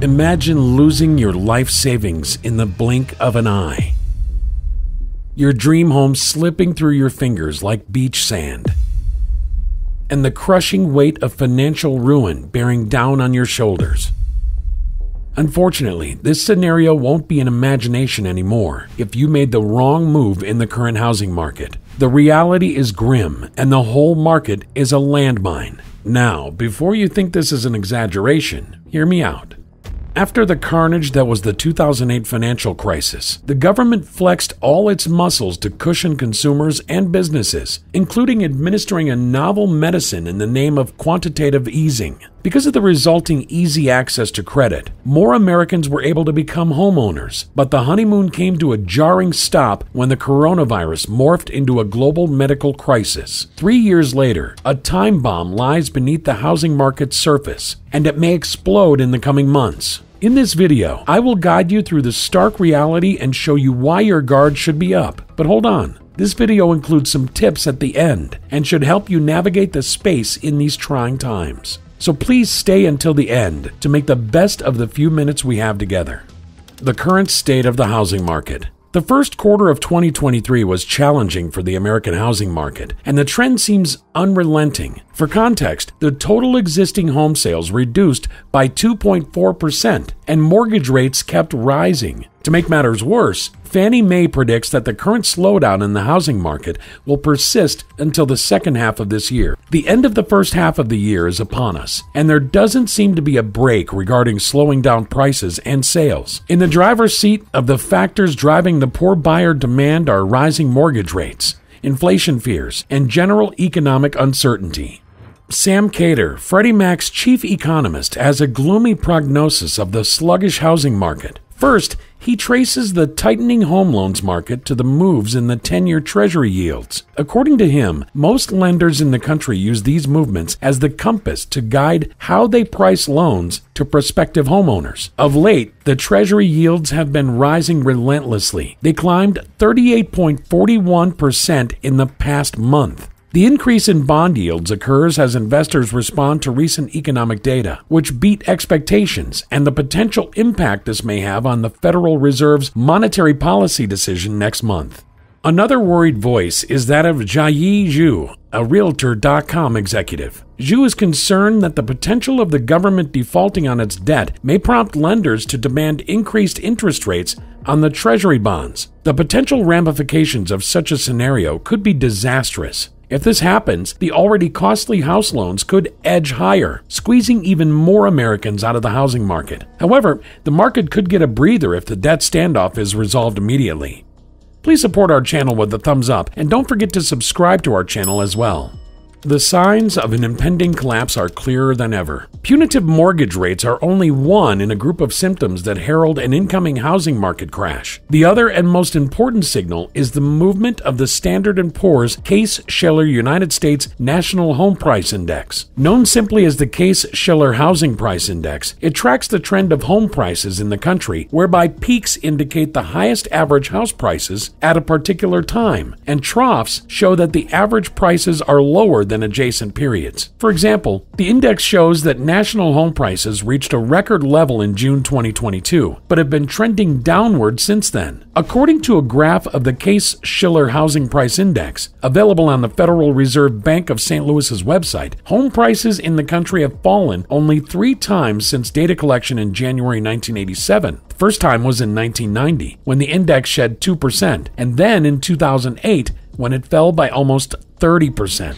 Imagine losing your life savings in the blink of an eye. Your dream home slipping through your fingers like beach sand. And the crushing weight of financial ruin bearing down on your shoulders. Unfortunately, this scenario won't be an imagination anymore if you made the wrong move in the current housing market. The reality is grim, and the whole market is a landmine. Now, before you think this is an exaggeration, hear me out. After the carnage that was the 2008 financial crisis, the government flexed all its muscles to cushion consumers and businesses, including administering a novel medicine in the name of quantitative easing. Because of the resulting easy access to credit, more Americans were able to become homeowners, but the honeymoon came to a jarring stop when the coronavirus morphed into a global medical crisis. 3 years later, a time bomb lies beneath the housing market's surface, and it may explode in the coming months. In this video, I will guide you through the stark reality and show you why your guard should be up. But hold on, this video includes some tips at the end and should help you navigate the space in these trying times. So please stay until the end to make the best of the few minutes we have together. The current state of the housing market. The first quarter of 2023 was challenging for the American housing market, and the trend seems unrelenting. For context, the total existing home sales reduced by 2.4%, and mortgage rates kept rising. To make matters worse, Fannie Mae predicts that the current slowdown in the housing market will persist until the second half of this year. The end of the first half of the year is upon us, and there doesn't seem to be a break regarding slowing down prices and sales. In the driver's seat of the factors driving the poor buyer demand are rising mortgage rates, inflation fears, and general economic uncertainty. Sam Cater, Freddie Mac's chief economist, has a gloomy prognosis of the sluggish housing market. First, he traces the tightening home loans market to the moves in the 10-year Treasury yields. According to him, most lenders in the country use these movements as the compass to guide how they price loans to prospective homeowners. Of late, the Treasury yields have been rising relentlessly. They climbed 38.41% in the past month. The increase in bond yields occurs as investors respond to recent economic data, which beat expectations, and the potential impact this may have on the Federal Reserve's monetary policy decision next month. Another worried voice is that of Jiayi Zhu, a Realtor.com executive. Zhu is concerned that the potential of the government defaulting on its debt may prompt lenders to demand increased interest rates on the Treasury bonds. The potential ramifications of such a scenario could be disastrous. If this happens, the already costly house loans could edge higher, squeezing even more Americans out of the housing market. However, the market could get a breather if the debt standoff is resolved immediately. Please support our channel with a thumbs up, and don't forget to subscribe to our channel as well. The signs of an impending collapse are clearer than ever. Punitive mortgage rates are only one in a group of symptoms that herald an incoming housing market crash. The other and most important signal is the movement of the Standard & Poor's Case-Shiller United States National Home Price Index. Known simply as the Case-Shiller Housing Price Index, it tracks the trend of home prices in the country, whereby peaks indicate the highest average house prices at a particular time, and troughs show that the average prices are lower than adjacent periods. For example, the index shows that national home prices reached a record level in June 2022, but have been trending downward since then. According to a graph of the Case-Shiller Housing Price Index, available on the Federal Reserve Bank of St. Louis's website, home prices in the country have fallen only 3 times since data collection in January 1987. The first time was in 1990, when the index shed 2%, and then in 2008, when it fell by almost 30%.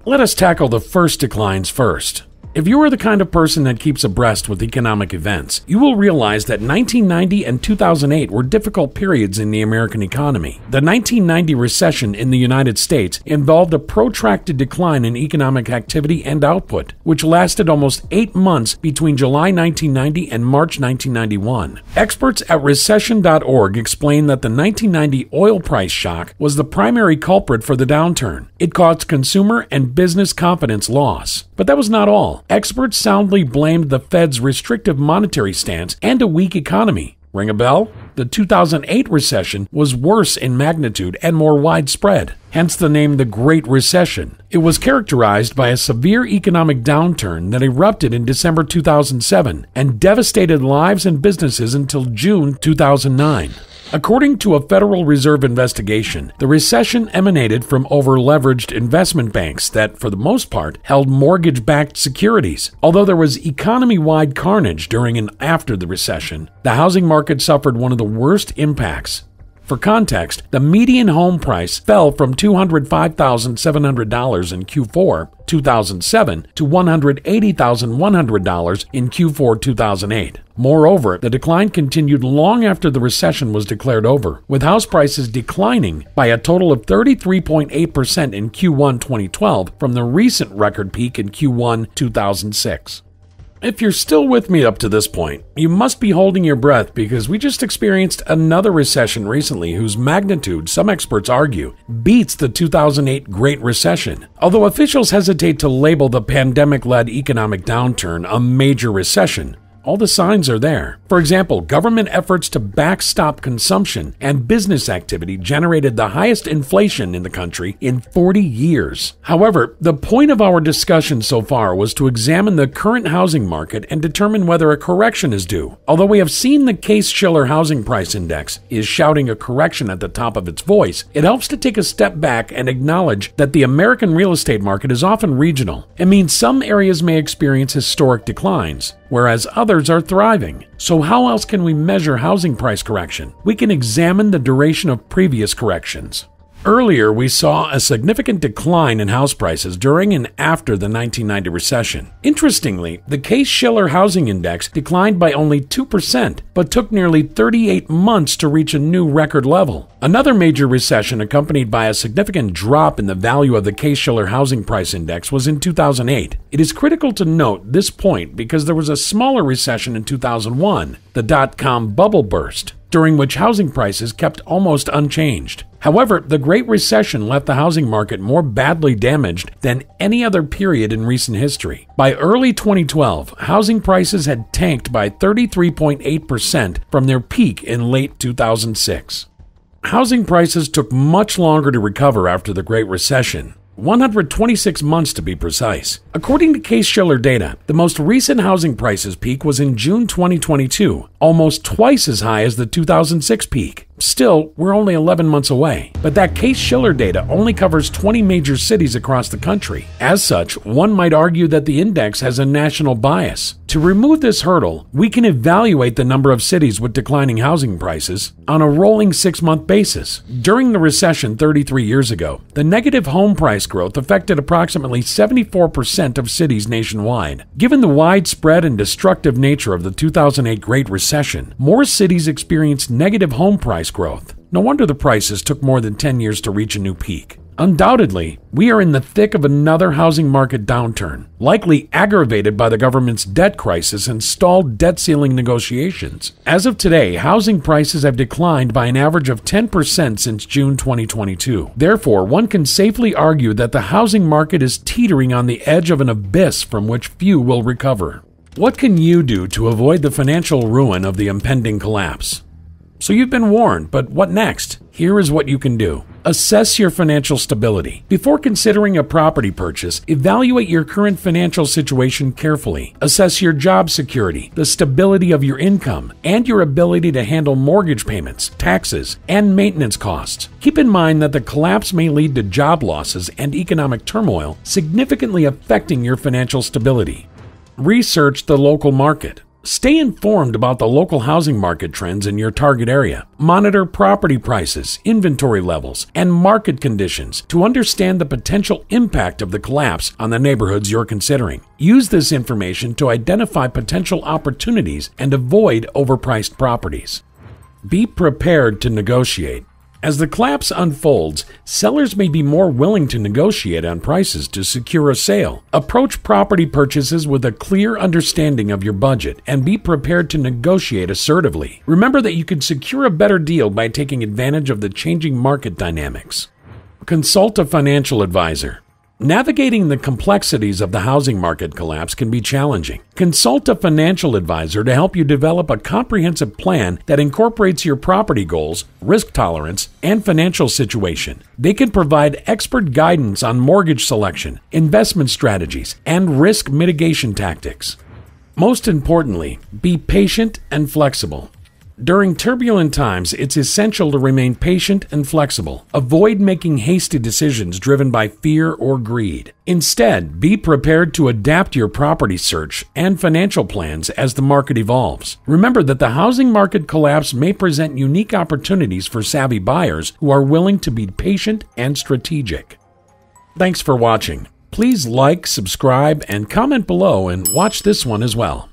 Let us tackle the first declines first. If you are the kind of person that keeps abreast with economic events, you will realize that 1990 and 2008 were difficult periods in the American economy. The 1990 recession in the United States involved a protracted decline in economic activity and output, which lasted almost 8 months between July 1990 and March 1991. Experts at recession.org explain that the 1990 oil price shock was the primary culprit for the downturn. It caused consumer and business confidence loss. But that was not all. Experts soundly blamed the Fed's restrictive monetary stance and a weak economy. Ring a bell? The 2008 recession was worse in magnitude and more widespread, hence the name the Great Recession. It was characterized by a severe economic downturn that erupted in December 2007 and devastated lives and businesses until June 2009. According to a Federal Reserve investigation, the recession emanated from over-leveraged investment banks that, for the most part, held mortgage-backed securities. Although there was economy-wide carnage during and after the recession, the housing market suffered one of the worst impacts. For context, the median home price fell from $205,700 in Q4 2007 to $180,100 in Q4 2008. Moreover, the decline continued long after the recession was declared over, with house prices declining by a total of 33.8% in Q1 2012 from the recent record peak in Q1 2006. If you're still with me up to this point, you must be holding your breath because we just experienced another recession recently whose magnitude, some experts argue, beats the 2008 Great Recession. Although officials hesitate to label the pandemic-led economic downturn a major recession, all the signs are there. For example, government efforts to backstop consumption and business activity generated the highest inflation in the country in 40 years. However, the point of our discussion so far was to examine the current housing market and determine whether a correction is due. Although we have seen the Case-Shiller Housing Price Index is shouting a correction at the top of its voice, it helps to take a step back and acknowledge that the American real estate market is often regional. It means some areas may experience historic declines, whereas others are thriving. So how else can we measure housing price correction? We can examine the duration of previous corrections. Earlier, we saw a significant decline in house prices during and after the 1990 recession. Interestingly, the Case-Shiller Housing Index declined by only 2%, but took nearly 38 months to reach a new record level. Another major recession accompanied by a significant drop in the value of the Case-Shiller Housing Price Index was in 2008. It is critical to note this point because there was a smaller recession in 2001, the dot-com bubble burst, during which housing prices kept almost unchanged. However, the Great Recession left the housing market more badly damaged than any other period in recent history. By early 2012, housing prices had tanked by 33.8% from their peak in late 2006. Housing prices took much longer to recover after the Great Recession. 126 months to be precise. According to Case-Shiller data, the most recent housing prices peak was in June 2022, almost twice as high as the 2006 peak. Still, we're only 11 months away. But that Case-Shiller data only covers 20 major cities across the country. As such, one might argue that the index has a national bias. To remove this hurdle, we can evaluate the number of cities with declining housing prices on a rolling 6-month basis. During the recession 33 years ago, the negative home price growth affected approximately 74% of cities nationwide. Given the widespread and destructive nature of the 2008 Great Recession, more cities experienced negative home price growth. No wonder the prices took more than 10 years to reach a new peak. Undoubtedly, we are in the thick of another housing market downturn, likely aggravated by the government's debt crisis and stalled debt ceiling negotiations. As of today, housing prices have declined by an average of 10% since June 2022. Therefore, one can safely argue that the housing market is teetering on the edge of an abyss from which few will recover. What can you do to avoid the financial ruin of the impending collapse? So you've been warned, but what next? Here is what you can do. Assess your financial stability. Before considering a property purchase, evaluate your current financial situation carefully. Assess your job security, the stability of your income, and your ability to handle mortgage payments, taxes, and maintenance costs. Keep in mind that the collapse may lead to job losses and economic turmoil, significantly affecting your financial stability. Research the local market. Stay informed about the local housing market trends in your target area. Monitor property prices, inventory levels, and market conditions to understand the potential impact of the collapse on the neighborhoods you're considering. Use this information to identify potential opportunities and avoid overpriced properties. Be prepared to negotiate. As the collapse unfolds, sellers may be more willing to negotiate on prices to secure a sale. Approach property purchases with a clear understanding of your budget and be prepared to negotiate assertively. Remember that you can secure a better deal by taking advantage of the changing market dynamics. Consult a financial advisor. Navigating the complexities of the housing market collapse can be challenging. Consult a financial advisor to help you develop a comprehensive plan that incorporates your property goals, risk tolerance, and financial situation. They can provide expert guidance on mortgage selection, investment strategies, and risk mitigation tactics. Most importantly, be patient and flexible. During turbulent times, it's essential to remain patient and flexible. Avoid making hasty decisions driven by fear or greed. Instead, be prepared to adapt your property search and financial plans as the market evolves. Remember that the housing market collapse may present unique opportunities for savvy buyers who are willing to be patient and strategic. Thanks for watching. Please like, subscribe, and comment below, and watch this one as well.